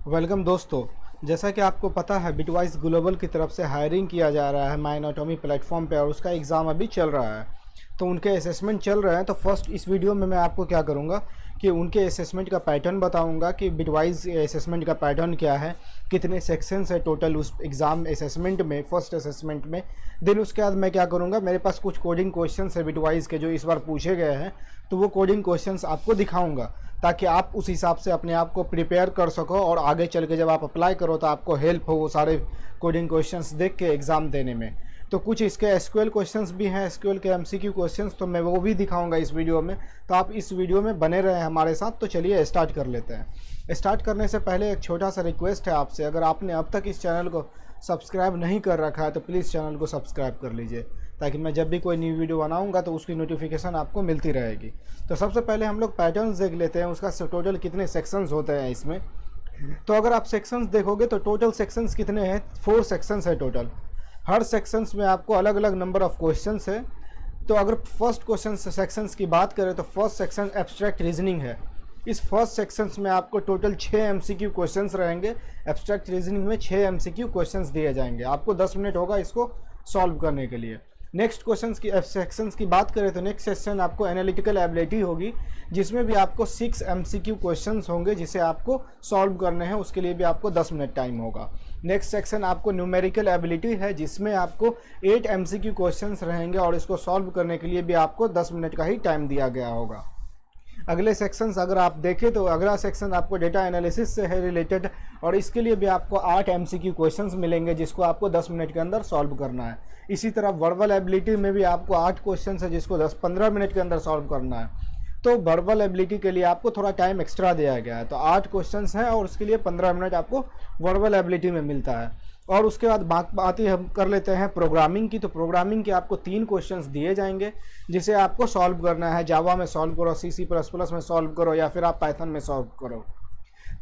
Welcome दोस्तों। जैसा कि आपको पता है बिटवाइस ग्लोबल की तरफ से हायरिंग किया जा रहा है माइनोटॉमी प्लेटफॉर्म पे और उसका एग्ज़ाम अभी चल रहा है। तो उनके असेसमेंट चल रहे हैं। तो फर्स्ट इस वीडियो में मैं आपको क्या करूँगा कि उनके असेसमेंट का पैटर्न बताऊँगा कि बिटवाइस असेसमेंट का पैटर्न क्या है, कितने सेक्शंस है टोटल उस एग्ज़ाम असेसमेंट में, फर्स्ट असेसमेंट में। देन उसके बाद मैं क्या करूँगा, मेरे पास कुछ कोडिंग क्वेश्चन है बिटवाइस के जो इस बार पूछे गए हैं, तो वो कोडिंग क्वेश्चंस आपको दिखाऊंगा ताकि आप उस हिसाब से अपने आप को प्रिपेयर कर सको और आगे चल के जब आप अप्लाई करो तो आपको हेल्प हो वो सारे कोडिंग क्वेश्चंस देख के एग्ज़ाम देने में। तो कुछ इसके एसक्यूएल क्वेश्चंस भी हैं, एसक्यूएल के एमसीक्यू क्वेश्चंस, तो मैं वो भी दिखाऊंगा इस वीडियो में। तो आप इस वीडियो में बने रहें हमारे साथ। तो चलिए स्टार्ट कर लेते हैं। स्टार्ट करने से पहले एक छोटा सा रिक्वेस्ट है आपसे, अगर आपने अब तक इस चैनल को सब्सक्राइब नहीं कर रखा है तो प्लीज़ चैनल को सब्सक्राइब कर लीजिए ताकि मैं जब भी कोई न्यू वीडियो बनाऊंगा तो उसकी नोटिफिकेशन आपको मिलती रहेगी। तो सबसे पहले हम लोग पैटर्न्स देख लेते हैं, उसका टोटल कितने सेक्शंस होते हैं इसमें। तो अगर आप सेक्शंस देखोगे तो टोटल सेक्शंस कितने हैं, 4 सेक्शंस है टोटल। हर सेक्शंस में आपको अलग अलग नंबर ऑफ क्वेश्चंस है। तो अगर फर्स्ट क्वेश्चन सेक्शंस की बात करें तो फर्स्ट सेक्शन एब्स्ट्रैक्ट रीजनिंग है। इस फर्स्ट सेक्शंस में आपको टोटल 6 एमसीक्यू क्वेश्चंस रहेंगे। एब्स्ट्रैक्ट रीजनिंग में 6 एमसीक्यू क्वेश्चंस दिए जाएंगे, आपको 10 मिनट होगा इसको सॉल्व करने के लिए। नेक्स्ट क्वेश्चंस की सेक्शंस की बात करें तो नेक्स्ट सेक्शन आपको एनालिटिकल एबिलिटी होगी, जिसमें भी आपको 6 एमसीक्यू क्वेश्चंस होंगे जिसे आपको सॉल्व करने हैं, उसके लिए भी आपको 10 मिनट टाइम होगा। नेक्स्ट सेक्शन आपको न्यूमेरिकल एबिलिटी है, जिसमें आपको 8 एमसीक्यू क्वेश्चंस रहेंगे और इसको सॉल्व करने के लिए भी आपको 10 मिनट का ही टाइम दिया गया होगा। अगले सेक्शंस अगर आप देखें तो अगला सेक्शन आपको डेटा एनालिसिस से है रिलेटेड और इसके लिए भी आपको 8 एमसीक्यू क्वेश्चंस मिलेंगे जिसको आपको 10 मिनट के अंदर सॉल्व करना है। इसी तरह वर्बल एबिलिटी में भी आपको 8 क्वेश्चंस है जिसको 10-15 मिनट के अंदर सॉल्व करना है। तो वर्बल एबिलिटी के लिए आपको थोड़ा टाइम एक्स्ट्रा दिया गया है, तो 8 क्वेश्चंस हैं और उसके लिए 15 मिनट आपको वर्बल एबिलिटी में मिलता है। और उसके बाद बात ही हम कर लेते हैं प्रोग्रामिंग की। तो प्रोग्रामिंग के आपको 3 क्वेश्चंस दिए जाएंगे जिसे आपको सॉल्व करना है। जावा में सॉल्व करो, C++ में सॉल्व करो या फिर आप पाइथन में सॉल्व करो।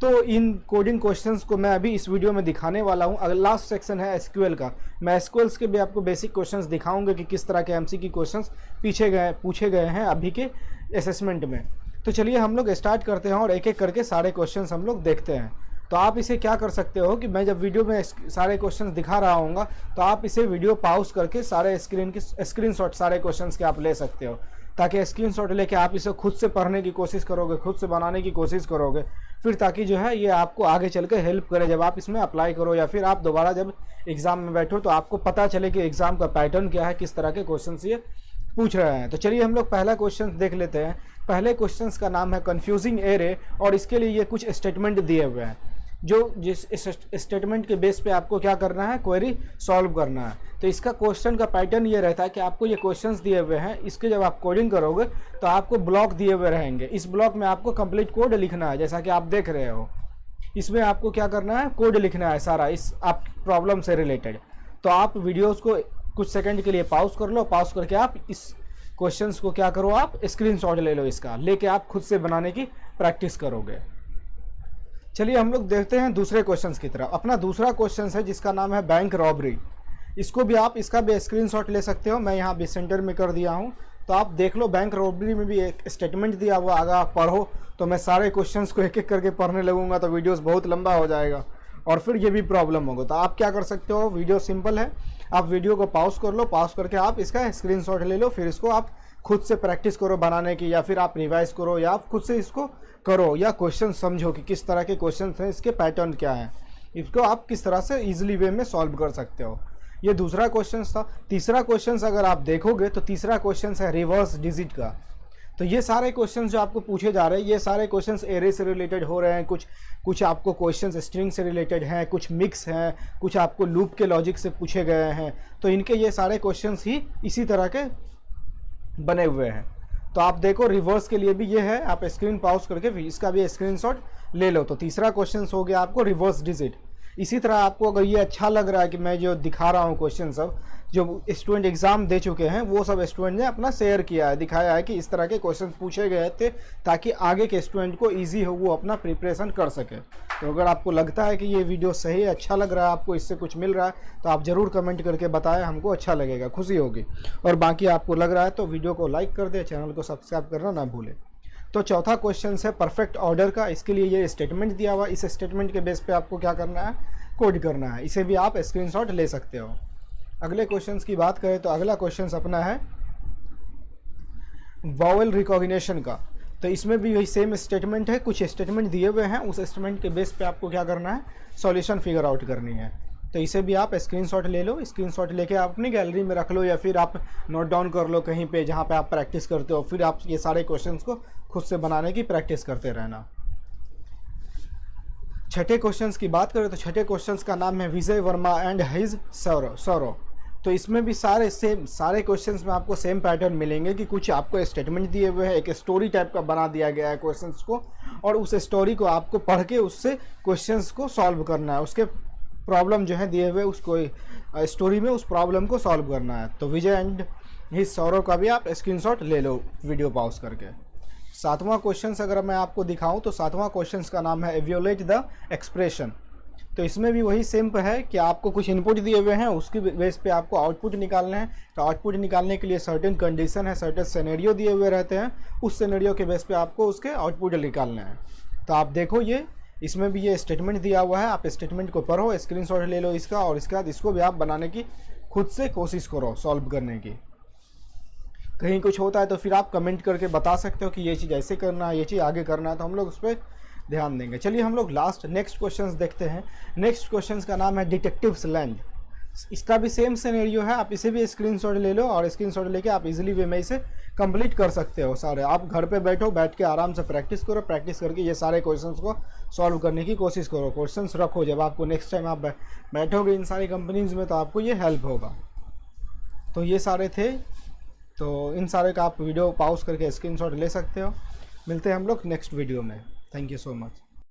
तो इन कोडिंग क्वेश्चंस को मैं अभी इस वीडियो में दिखाने वाला हूं। अगर लास्ट सेक्शन है एसक्यूएल का, मैं एसक्यूएल्स के भी आपको बेसिक क्वेश्चंस दिखाऊंगा कि किस तरह के एमसीक्यू क्वेश्चंस पूछे गए हैं अभी के असेसमेंट में। तो चलिए हम लोग स्टार्ट करते हैं और एक एक करके सारे क्वेश्चंस हम लोग देखते हैं। तो आप इसे क्या कर सकते हो कि मैं जब वीडियो में सारे क्वेश्चंस दिखा रहा हूँगा तो आप इसे वीडियो पॉज करके सारे स्क्रीनशॉट सारे क्वेश्चंस के आप ले सकते हो, ताकि स्क्रीनशॉट लेके आप इसे खुद से पढ़ने की कोशिश करोगे, खुद से बनाने की कोशिश करोगे, फिर ताकि जो है ये आपको आगे चल के हेल्प करे जब आप इसमें अप्लाई करो या फिर आप दोबारा जब एग्ज़ाम में बैठो तो आपको पता चले कि एग्ज़ाम का पैटर्न क्या है, किस तरह के क्वेश्चन ये पूछ रहे हैं। तो चलिए हम लोग पहला क्वेश्चन देख लेते हैं। पहले क्वेश्चन का नाम है कन्फ्यूजिंग एरे और इसके लिए ये कुछ स्टेटमेंट दिए हुए हैं जो जिस स्टेटमेंट के बेस पे आपको क्या करना है, क्वेरी सॉल्व करना है। तो इसका क्वेश्चन का पैटर्न ये रहता है कि आपको ये क्वेश्चंस दिए हुए हैं, इसके जब आप कोडिंग करोगे तो आपको ब्लॉक दिए हुए रहेंगे। इस ब्लॉक में आपको कंप्लीट कोड लिखना है, जैसा कि आप देख रहे हो। इसमें आपको क्या करना है, कोड लिखना है सारा इस आप प्रॉब्लम से रिलेटेड। तो आप वीडियोज़ को कुछ सेकेंड के लिए पॉज कर लो, पॉज करके आप इस क्वेश्चंस को क्या करो, आप स्क्रीनशॉट ले लो, इसका लेके आप खुद से बनाने की प्रैक्टिस करोगे। चलिए हम लोग देखते हैं दूसरे क्वेश्चंस की तरफ। अपना दूसरा क्वेश्चन है जिसका नाम है बैंक रॉबरी। इसको भी आप इसका भी स्क्रीनशॉट ले सकते हो, मैं यहाँ भी सेंटर में कर दिया हूँ। तो आप देख लो, बैंक रॉबरी में भी एक स्टेटमेंट दिया हुआ, अगर आप पढ़ो तो मैं सारे क्वेश्चंस को एक एक करके पढ़ने लगूंगा तो वीडियोस बहुत लंबा हो जाएगा और फिर ये भी प्रॉब्लम होगा। तो आप क्या कर सकते हो, वीडियो सिंपल है, आप वीडियो को पॉज कर लो, पॉज करके आप इसका स्क्रीनशॉट ले लो, फिर इसको आप खुद से प्रैक्टिस करो बनाने की, या फिर आप रिवाइज करो या आप खुद से इसको करो, या क्वेश्चन समझो कि किस तरह के क्वेश्चन हैं, इसके पैटर्न क्या हैं, इसको आप किस तरह से इजीली वे में सॉल्व कर सकते हो। ये दूसरा क्वेश्चन था। तीसरा क्वेश्चन अगर आप देखोगे तो तीसरा क्वेश्चन है रिवर्स डिजिट का। तो ये सारे क्वेश्चंस जो आपको पूछे जा रहे हैं, ये सारे क्वेश्चंस एरे से रिलेटेड हो रहे हैं, कुछ आपको क्वेश्चंस स्ट्रिंग से रिलेटेड हैं, कुछ मिक्स हैं, कुछ आपको लूप के लॉजिक से पूछे गए हैं। तो इनके ये सारे क्वेश्चंस ही इसी तरह के बने हुए हैं। तो आप देखो रिवर्स के लिए भी ये है, आप स्क्रीन पॉज करके भी इसका भी स्क्रीनशॉट ले लो। तो तीसरा क्वेश्चन हो गया आपको रिवर्स डिजिट। इसी तरह आपको अगर ये अच्छा लग रहा है कि मैं जो दिखा रहा हूँ क्वेश्चन सब जो स्टूडेंट एग्जाम दे चुके हैं वो सब स्टूडेंट ने अपना शेयर किया है, दिखाया है कि इस तरह के क्वेश्चन पूछे गए थे ताकि आगे के स्टूडेंट को इजी हो, वो अपना प्रिपरेशन कर सके। तो अगर आपको लगता है कि ये वीडियो सही अच्छा लग रहा है, आपको इससे कुछ मिल रहा है, तो आप ज़रूर कमेंट करके बताएं, हमको अच्छा लगेगा, खुशी होगी। और बाकी आपको लग रहा है तो वीडियो को लाइक कर दे, चैनल को सब्सक्राइब करना ना भूलें। तो चौथा क्वेश्चन है परफेक्ट ऑर्डर का। इसके लिए ये स्टेटमेंट दिया हुआ, इस स्टेटमेंट के बेस पे आपको क्या करना है, कोड करना है। इसे भी आप स्क्रीनशॉट ले सकते हो। अगले क्वेश्चन की बात करें तो अगला क्वेश्चन अपना है वॉवेल रिकॉग्निशन का। तो इसमें भी वही सेम स्टेटमेंट है, कुछ स्टेटमेंट दिए हुए हैं, उस स्टेटमेंट के बेस पे आपको क्या करना है, सॉल्यूशन फिगर आउट करनी है। तो इसे भी आप स्क्रीनशॉट ले लो, स्क्रीनशॉट लेके आप अपनी गैलरी में रख लो या फिर आप नोट डाउन कर लो कहीं पे जहाँ पे आप प्रैक्टिस करते हो। फिर आप ये सारे क्वेश्चंस को खुद से बनाने की प्रैक्टिस करते रहना। छठे क्वेश्चंस की बात करें तो छठे क्वेश्चंस का नाम है विजय वर्मा एंड हिज सौरव। तो इसमें भी सारे क्वेश्चंस में आपको सेम पैटर्न मिलेंगे कि कुछ आपको स्टेटमेंट दिए हुए हैं, एक स्टोरी टाइप का बना दिया गया है क्वेश्चंस को, और उस स्टोरी को आपको पढ़ के उससे क्वेश्चंस को सॉल्व करना है। उसके प्रॉब्लम जो है दिए हुए उसको स्टोरी में उस प्रॉब्लम को सॉल्व करना है। तो विजय एंड हिज सौरव का भी आप स्क्रीनशॉट ले लो वीडियो पॉज करके। सातवां क्वेश्चन अगर मैं आपको दिखाऊं तो सातवां क्वेश्चन का नाम है एवेल्युएट द एक्सप्रेशन। तो इसमें भी वही सेम है कि आपको कुछ इनपुट दिए हुए हैं, उसके बेस पे आपको आउटपुट निकालना है। तो आउटपुट निकालने के लिए सर्टेन कंडीशन है, सर्टेन सिनेरियो दिए हुए रहते हैं, उस सिनेरियो के बेस पे आपको उसके आउटपुट निकालना है। तो आप देखो ये इसमें भी ये स्टेटमेंट दिया हुआ है, आप स्टेटमेंट को पढ़ो, स्क्रीनशॉट ले लो इसका, और इसके बाद इसको भी आप बनाने की खुद से कोशिश करो सॉल्व करने की। कहीं कुछ होता है तो फिर आप कमेंट करके बता सकते हो कि ये चीज़ ऐसे करना है, ये चीज़ आगे करना है, तो हम लोग उस पर ध्यान देंगे। चलिए हम लोग नेक्स्ट क्वेश्चंस देखते हैं। नेक्स्ट क्वेश्चंस का नाम है डिटेक्टिव्स लैंड। इसका भी सेम सिनेरियो है, आप इसे भी स्क्रीनशॉट ले लो और स्क्रीनशॉट लेके आप इजीली वे में इसे कंप्लीट कर सकते हो सारे। आप घर पे बैठ के आराम से प्रैक्टिस करो, प्रैक्टिस करके ये सारे क्वेश्चंस को सॉल्व करने की कोशिश करो। क्वेश्चंस रखो, जब आपको नेक्स्ट टाइम आप बैठोगे इन सारी कंपनीज में तो आपको ये हेल्प होगा। तो ये सारे थे, तो इन सारे का आप वीडियो पॉज करके स्क्रीनशॉट ले सकते हो। मिलते हैं हम लोग नेक्स्ट वीडियो में। Thank you so much.